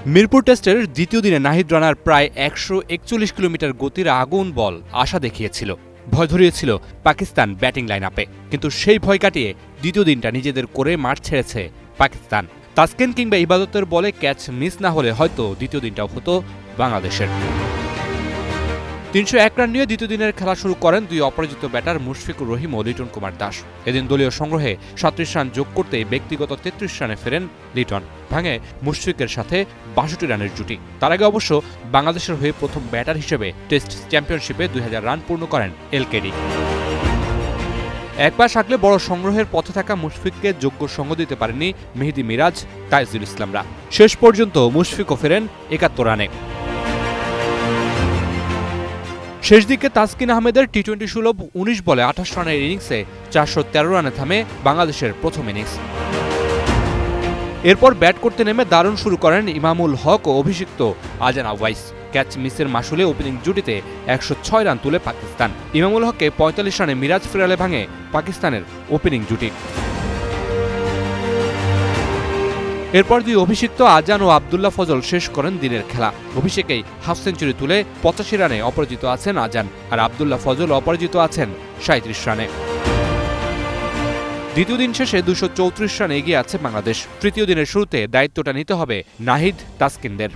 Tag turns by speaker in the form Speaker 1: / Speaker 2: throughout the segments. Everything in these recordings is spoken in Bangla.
Speaker 1: মিরপুর টেস্টের দ্বিতীয় দিনে নাহিদ রানার প্রায় ১৪১ কিলোমিটার গতির আগুন বল আশা দেখিয়েছিল, ভয় ধরিয়েছিল পাকিস্তান ব্যাটিং লাইন আপে। কিন্তু সেই ভয় কাটিয়ে দ্বিতীয় দিনটা নিজেদের করে মাঠ ছেড়েছে পাকিস্তান। তাসকিন কিংবা ইবাদতের বলে ক্যাচ মিস না হলে হয়তো দ্বিতীয় দিনটাও হতো বাংলাদেশের। ৩০১ রান নিয়ে দ্বিতীয় দিনের খেলা শুরু করেন দুই অপরাজিত ব্যাটার মুশফিকুর রহিম ও লিটন কুমার দাস। এদিন দলীয় সংগ্রহে ৩৭ রান যোগ করতেই ব্যক্তিগত ৩৩ রানে ফেরেন লিটন। ভাঙে মুশফিকের সাথে ৬২ রানের জুটি। তার আগে অবশ্য বাংলাদেশের হয়ে প্রথম ব্যাটার হিসেবে টেস্ট চ্যাম্পিয়নশিপে ২০০০ রান পূর্ণ করেন এলকেডি। এক পাশ আগলে বড় সংগ্রহের পথে থাকা মুশফিককে যোগ্য সঙ্গ দিতে পারেননি মেহেদী মিরাজ, তাইজুল ইসলামরা। শেষ পর্যন্ত মুশফিকও ফেরেন ৭১ রানে। শেষ দিকে তাসকিন আহমেদের টি-২০ সুলভ ১৯ বলে ২৮ রানের ইনিংসে ৪১৩ রানে থামে বাংলাদেশের প্রথম ইনিংস। এরপর ব্যাট করতে নেমে দারুণ শুরু করেন ইমামুল হক ও অভিষিক্ত আজান আওয়াইস। ক্যাচ মিসের মাসুলে ওপেনিং জুটিতে ১০৬ রান তুলে পাকিস্তান। ইমামুল হককে ৪৫ রানে মিরাজ ফেরালে ভাঙে পাকিস্তানের ওপেনিং জুটি। এরপর দুই অভিষিক্ত আজান ও আবদুল্লাহ ফজল শেষ করেন দিনের খেলা। অভিষেকেই হাফ সেঞ্চুরি তুলে ৮৫ রানে অপরাজিত আছেন আজান, আর আবদুল্লাহ ফজল অপরাজিত আছেন ৩৭ রানে। দ্বিতীয় দিন শেষে ২৩৪ রানে এগিয়ে আছে বাংলাদেশ। তৃতীয় দিনের শুরুতে দায়িত্বটা নিতে হবে নাহিদ, তাসকিনদের।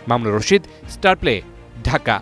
Speaker 1: Mamunur Rashid, star play, Dhaka.